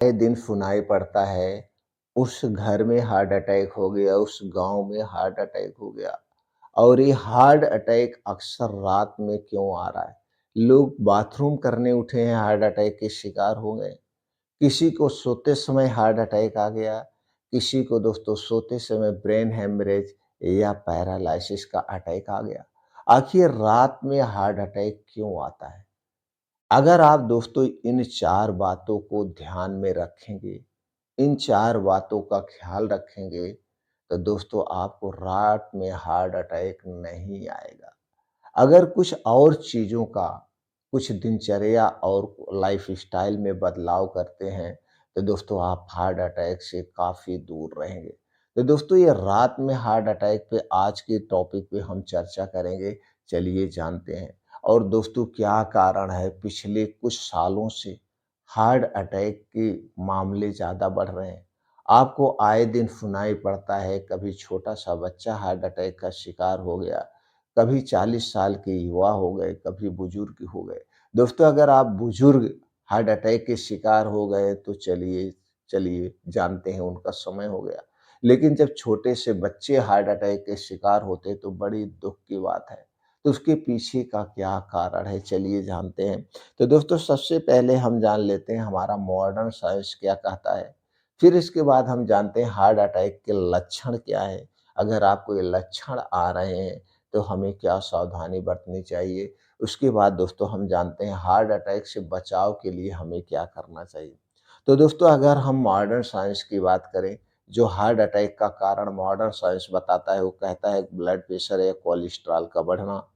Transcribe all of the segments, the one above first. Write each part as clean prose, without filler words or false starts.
आए दिन सुनाई पड़ता है, उस घर में हार्ट अटैक हो गया, उस गाँव में हार्ट अटैक हो गया। और ये हार्ट अटैक अक्सर रात में क्यों आ रहा है? लोग बाथरूम करने उठे हैं, हार्ट अटैक के शिकार हो गए। किसी को सोते समय हार्ट अटैक आ गया, किसी को दोस्तों सोते समय ब्रेन हेमरेज या पैरालिसिस का अटैक आ गया। आखिर रात में हार्ट अटैक क्यों आता है? अगर आप दोस्तों इन 4 बातों को ध्यान में रखेंगे, इन 4 बातों का ख़्याल रखेंगे, तो दोस्तों आपको रात में हार्ट अटैक नहीं आएगा। अगर कुछ और चीज़ों का, कुछ दिनचर्या और लाइफ़स्टाइल में बदलाव करते हैं, तो दोस्तों आप हार्ट अटैक से काफ़ी दूर रहेंगे। तो दोस्तों ये रात में हार्ट अटैक पे आज के टॉपिक पे हम चर्चा करेंगे, चलिए जानते हैं। और दोस्तों क्या कारण है पिछले कुछ सालों से हार्ट अटैक के मामले ज़्यादा बढ़ रहे हैं। आपको आए दिन सुनाई पड़ता है, कभी छोटा-सा बच्चा हार्ट अटैक का शिकार हो गया, कभी 40 साल के युवा हो गए, कभी बुजुर्ग हो गए। दोस्तों अगर आप बुजुर्ग हार्ट अटैक के शिकार हो गए तो चलिए चलिए जानते हैं उनका समय हो गया। लेकिन जब छोटे से बच्चे हार्ट अटैक के शिकार होते तो बड़ी दुःख की बात है। तो उसके पीछे का क्या कारण है चलिए जानते हैं। तो दोस्तों सबसे पहले हम जान लेते हैं हमारा मॉडर्न साइंस क्या कहता है। फिर इसके बाद हम जानते हैं हार्ट अटैक के लक्षण क्या हैं। अगर आपको ये लक्षण आ रहे हैं तो हमें क्या सावधानी बरतनी चाहिए। उसके बाद दोस्तों हम जानते हैं हार्ट अटैक से बचाव के लिए हमें क्या करना चाहिए। तो दोस्तों अगर हम मॉडर्न साइंस की बात करें, जो हार्ट अटैक का कारण मॉडर्न साइंस बताता है वो कहता है ब्लड प्रेशर या कोलेस्ट्रॉल का बढ़ना,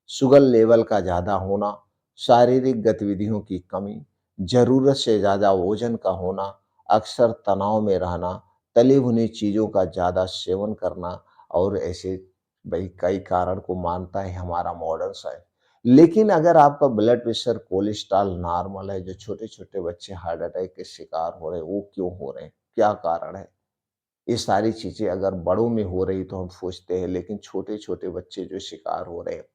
शुगर लेवल का ज़्यादा होना, शारीरिक गतिविधियों की कमी, ज़रूरत से ज़्यादा वज़न का होना, अक्सर तनाव में रहना, तली भुनी चीज़ों का ज़्यादा सेवन करना और ऐसे भई कई कारण को मानता है हमारा मॉडर्न साइंस। लेकिन अगर आपका ब्लड प्रेशर, कोलेस्ट्रॉल नॉर्मल है, जो छोटे-छोटे बच्चे हार्ट अटैक के शिकार हो रहे हैं, वो क्यों हो रहे हैं? क्या कारण है? ये सारी चीज़ें अगर बड़ों में हो रही तो हम सोचते हैं, लेकिन छोटे-छोटे बच्चे जो शिकार हो रहे हैं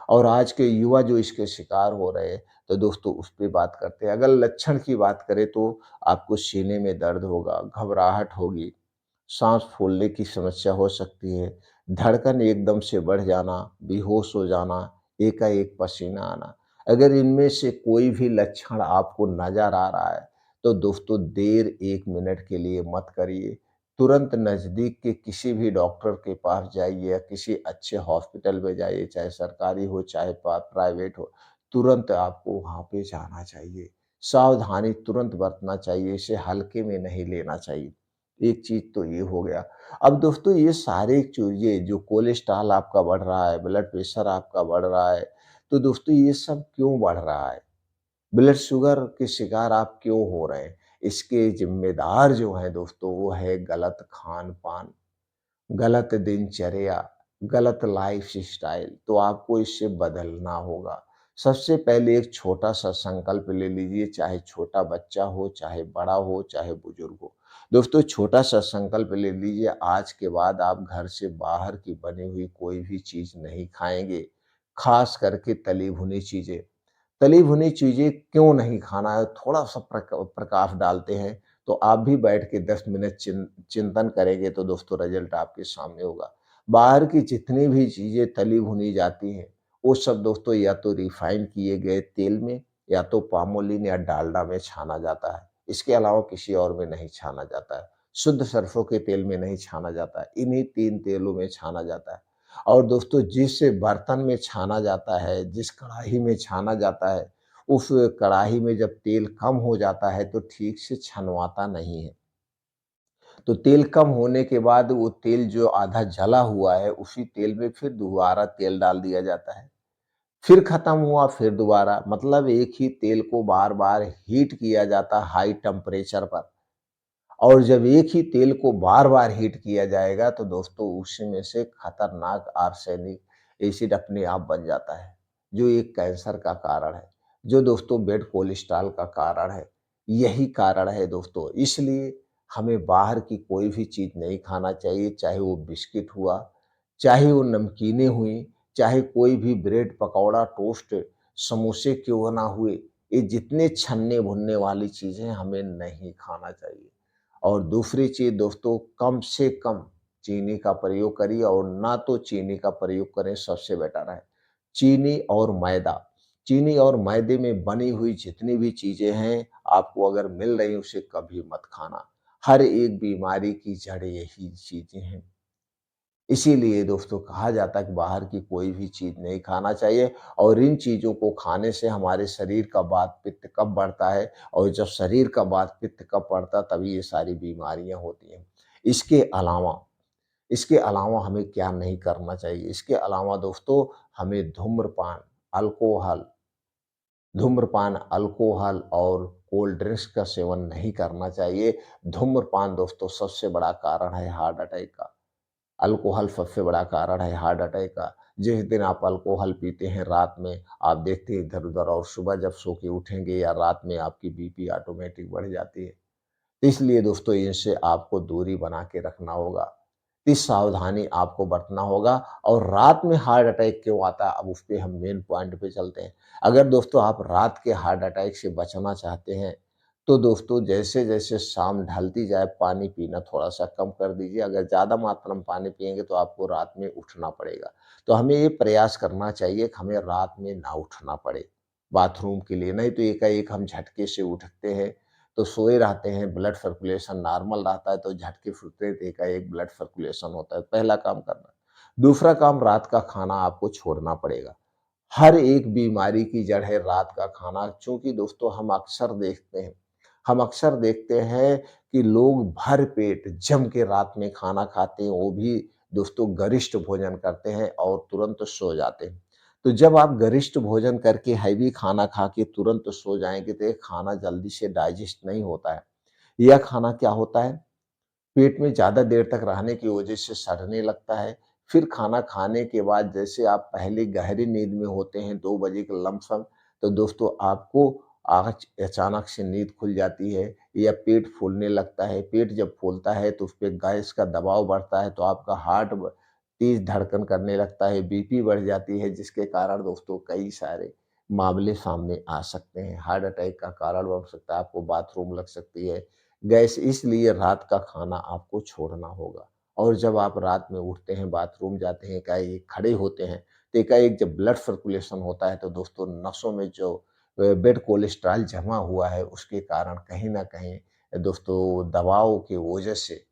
और आज के युवा जो इसके शिकार हो रहे हैं, तो दोस्तों उस पे बात करते हैं। अगर लक्षण की बात करें तो आपको सीने में दर्द होगा, घबराहट होगी, साँस फूलने की समस्या हो सकती है, धड़कन एकदम से बढ़ जाना, बेहोश हो जाना, एकाएक पसीना आना। अगर इनमें से कोई भी लक्षण आपको नज़र आ रहा है, तो दोस्तों देर 1 मिनट के लिए मत करिए। तुरंत नज़दीक के किसी भी डॉक्टर के पास जाइए या किसी अच्छे हॉस्पिटल में जाइए, चाहे सरकारी हो, चाहे प्राइवेट हो, तुरंत आपको वहाँ पे जाना चाहिए। सावधानी तुरंत बरतना चाहिए, इसे हल्के में नहीं लेना चाहिए। एक चीज़ तो ये हो गया। अब दोस्तों ये सारी चीज़ें जो कोलेस्ट्रॉल आपका बढ़ रहा है, ब्लड प्रेशर आपका बढ़ रहा है, तो दोस्तों ये सब क्यों बढ़ रहा है? ब्लड शुगर के शिकार आप क्यों हो रहे हैं? इसके ज़िम्मेदार जो हैं दोस्तों वो है गलत खान-पान, गलत दिनचर्या, गलत लाइफ़स्टाइल, तो आपको इसे बदलना होगा। सबसे पहले एक छोटा-सा संकल्प ले लीजिए, चाहे छोटा बच्चा हो, चाहे बड़ा हो, चाहे बुजुर्ग हो। दोस्तों छोटा-सा संकल्प ले लीजिए, आज के बाद आप घर से बाहर की बनी हुई कोई भी चीज़ नहीं खाएँगे, ख़ास करके तली भुनी चीज़ें। तली भुनी चीज़ें क्यों नहीं खाना है, थोड़ा-सा प्रकाश डालते हैं, तो आप भी बैठ के 10 मिनट चिंतन करेंगे तो दोस्तों रिज़ल्ट आपके सामने होगा। बाहर की जितनी भी चीज़ें तली भुनी जाती हैं, वो सब दोस्तों या तो रिफ़ाइन किए गए तेल में या तो पामोलिन या डालडा में छाना जाता है। इसके अलावा किसी और में नहीं छाना जाता है। शुद्ध सरसों के तेल में नहीं छाना जाता है, इन्हीं 3 तेलों में छाना जाता है। और दोस्तों जिस बर्तन में छाना जाता है, जिस कढ़ाई में छाना जाता है, उस कढ़ाई में जब तेल कम हो जाता है तो ठीक से छनवाता नहीं है। तो तेल कम होने के बाद वो तेल जो आधा जला हुआ है, उसी तेल में फिर दोबारा तेल डाल दिया जाता है। फिर खत्म हुआ, फिर दोबारा मतलब एक ही तेल को बार-बार हीट किया जाता है हाई टेम्परेचर पर। और जब एक ही तेल को बार-बार हीट किया जाएगा तो दोस्तों उसी में से खतरनाक आर्सेनिक एसिड अपने आप बन जाता है, जो एक कैंसर का कारण है, जो दोस्तों बेड कोलेस्ट्रॉल का कारण है। यही कारण है दोस्तों, इसलिए हमें बाहर की कोई भी चीज़ नहीं खाना चाहिए, चाहे वो बिस्किट हुआ, चाहे वो नमकीनें हुई, चाहे कोई भी ब्रेड, पकौड़ा, टोस्ट, समोसे क्यों ना हुए, ये जितने छन्ने-भुनने वाली चीज़ें हमें नहीं खाना चाहिए। और दूसरी चीज़ दोस्तों, कम से कम चीनी का प्रयोग करिए और ना तो चीनी का प्रयोग करें, सबसे बेटर है। चीनी और मैदा, चीनी और मैदे में बनी हुई जितनी भी चीज़ें हैं, आपको अगर मिल रही हैं उसे कभी मत खाना। हर एक बीमारी की जड़ यही चीज़ें हैं। इसीलिए दोस्तों कहा जाता है कि बाहर की कोई भी चीज़ नहीं खाना चाहिए और इन चीज़ों को खाने से हमारे शरीर का वात-पित्त कब बढ़ता है और जब शरीर का वात-पित्त कब बढ़ता है तभी ये सारी बीमारियाँ होती हैं। इसके अलावा इसके अलावा हमें क्या नहीं करना चाहिए? इसके अलावा दोस्तों हमें धूम्रपान, अल्कोहल और कोल्ड ड्रिंक्स का सेवन नहीं करना चाहिए। धूम्रपान दोस्तों सबसे बड़ा कारण है हार्ट अटैक का। अल्कोहल सबसे बड़ा कारण है हार्ट अटैक का। जिस दिन आप अल्कोहल पीते हैं रात में, आप देखते हैं इधर-उधर और सुबह जब सो के उठेंगे या रात में आपकी बीपी ऑटोमेटिक बढ़ जाती है। इसलिए दोस्तों इनसे आपको दूरी बना के रखना होगा। इस सावधानी आपको बरतना होगा और रात में हार्ट अटैक क्यों आता है, अब उस पे हम मेन पॉइंट पे चलते हैं। अगर दोस्तों आप रात के हार्ट अटैक से बचना चाहते हैं, तो दोस्तों जैसे-जैसे शाम ढलती जाए पानी पीना थोड़ा-सा कम कर दीजिए। अगर ज़्यादा मात्रा में पानी पिएँगे तो आपको रात में उठना पड़ेगा। तो हमें ये प्रयास करना चाहिए कि हमें रात में ना उठना पड़े, बाथरूम के लिए। नहीं तो एकाएक हम झटके से उठते हैं, तो सोए रहते हैं, ब्लड सर्कुलेशन नॉर्मल रहता है, तो झटके फुटते हैं, तो एकाएक ब्लड सर्कुलेशन होता है। पहला काम करना। दूसरा काम, रात का खाना आपको छोड़ना पड़ेगा। हर एक बीमारी की जड़ है रात का खाना, चूँकि दोस्तों हम अक्सर देखते हैं कि लोग भर पेट जम के रात में खाना खाते हैं, वो भी दोस्तों गरिष्ठ भोजन करते हैं और तुरंत सो जाते हैं। तो जब आप गरिष्ठ भोजन करके हैवी खाना खा के तुरंत सो जाएँगे, तो ये खाना जल्दी से डाइजेस्ट नहीं होता है। यह खाना क्या होता है, पेट में ज़्यादा देर तक रहने की वजह से सड़ने लगता है। फिर खाना खाने के बाद जैसे आप पहले गहरी नींद में होते हैं 2 बजे के लमसम, तो दोस्तों आपको आज अचानक से नींद खुल जाती है या पेट फूलने लगता है। पेट जब फूलता है तो उसपे गैस का दबाव बढ़ता है, तो आपका हार्ट ब तेज़ धड़कन करने लगता है, बीपी बढ़ जाती है, जिसके कारण दोस्तों कई सारे मामले सामने आ सकते हैं। हार्ट अटैक का कारण बन सकता है, आपको बाथरूम लग सकती है, गैस। इसलिए रात का खाना आपको छोड़ना होगा और जब आप रात में उठते हैं, बाथरूम जाते हैं, एकाएक खड़े होते हैं, तो एकाएक जब ब्लड सर्कुलेशन होता है तो दोस्तों नसों में जो बैड कोलेस्ट्रॉल जमा हुआ है उसके कारण कहीं न कहीं दोस्तों दवाओं की वजह से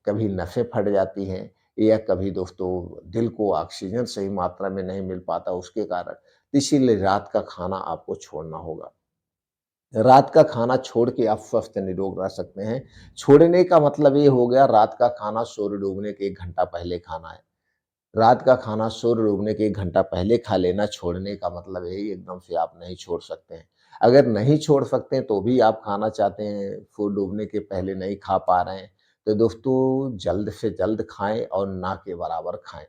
कभी नसें फट जाती हैं या कभी दोस्तों दिल को ऑक्सीजन सही मात्रा में नहीं मिल पाता उसके कारण। इसीलिए रात का खाना आपको छोड़ना होगा। रात का खाना छोड़ के आप स्वस्थ निरोग रह सकते हैं। छोड़ने का मतलब ये हो गया रात का खाना सूर्य डूबने के 1 घंटा पहले खाना है। रात का खाना सूर्य डूबने के 1 घंटा पहले खा लेना छोड़ने का मतलब यही एकदम से आप नहीं छोड़ सकते हैं। अगर नहीं छोड़ सकते हैं तो भी आप खाना चाहते हैं, सूर्य डूबने के पहले नहीं खा पा रहे हैं, तो दोस्तों जल्द से जल्द खाएँ और ना के बराबर खाएँ।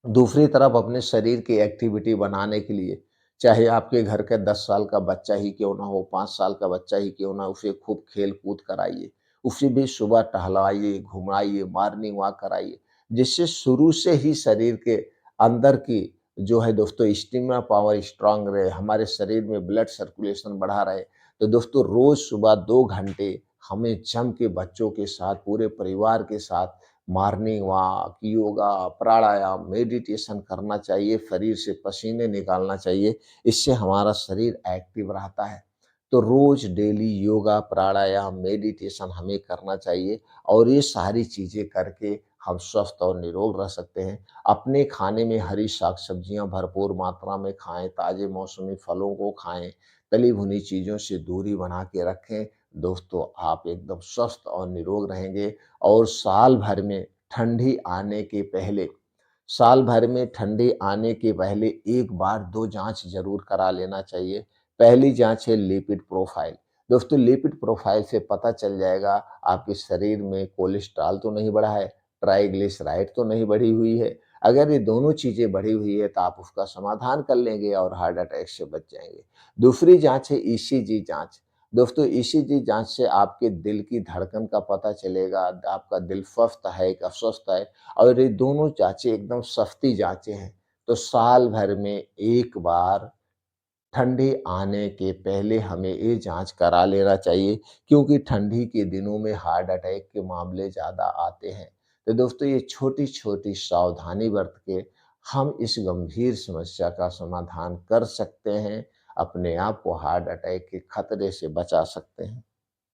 दूसरी तरफ अपने शरीर की एक्टिविटी बनाने के लिए, चाहे आपके घर का 10 साल का बच्चा ही क्यों ना हो, 5 साल का बच्चा ही क्यों ना हो, उसे खूब खेल-कूद कराइए। उसे भी सुबह टहलाइए, घुमाइए, मॉर्निंग वॉक कराइए, जिससे शुरू से ही शरीर के अंदर की जो है दोस्तों स्टैमिना पावर स्ट्रॉन्ग रहे, हमारे शरीर में ब्लड सर्कुलेशन बढ़ा रहे। तो दोस्तों रोज़ सुबह 2 घंटे हमें जम के बच्चों के साथ, पूरे परिवार के साथ मॉर्निंग वॉक, योगा, प्राणायाम, मेडिटेशन करना चाहिए, शरीर से पसीने निकालना चाहिए, इससे हमारा शरीर एक्टिव रहता है। तो रोज़ डेली योगा, प्राणायाम, मेडिटेशन हमें करना चाहिए और ये सारी चीज़ें करके हम स्वस्थ और निरोग रह सकते हैं। अपने खाने में हरी साग-सब्जियाँ भरपूर मात्रा में खाएँ, ताज़े मौसमी फलों को खाएँ, तली-भुनी चीज़ों से दूरी बना के रखें। दोस्तों, आप एकदम स्वस्थ और निरोग रहेंगे और साल भर में ठंडी आने के पहले एक बार 2 जाँच ज़रूर करा लेना चाहिए। पहली जाँच है लिपिड प्रोफ़ाइल। दोस्तों लिपिड प्रोफ़ाइल से पता चल जाएगा आपके शरीर में कोलेस्ट्रॉल तो नहीं बढ़ा है, ट्राइग्लिसराइड तो नहीं बढ़ी हुई है। अगर ये दोनों चीज़ें बढ़ी हुई है तो आप उसका समाधान कर लेंगे और हार्ट अटैक से बच जाएँगे। दूसरी जाँच है ईसीजी जाँच। दोस्तों ईसीजी जाँच से आपके दिल की धड़कन का पता चलेगा, आपका दिल स्वस्थ है कि अस्वस्थ है और ये दोनों जाँचें एकदम सस्ती जाँचें हैं। तो साल भर में 1 बार ठंडी आने के पहले हमें ये जाँच करा लेना चाहिए, क्योंकि ठंडी के दिनों में हार्ट अटैक के मामले ज़्यादा आते हैं। तो दोस्तों, ये छोटी-छोटी सावधानी बरत के हम इस गंभीर समस्या का समाधान कर सकते हैं, अपने आप को हार्ट अटैक के खतरे से बचा सकते हैं।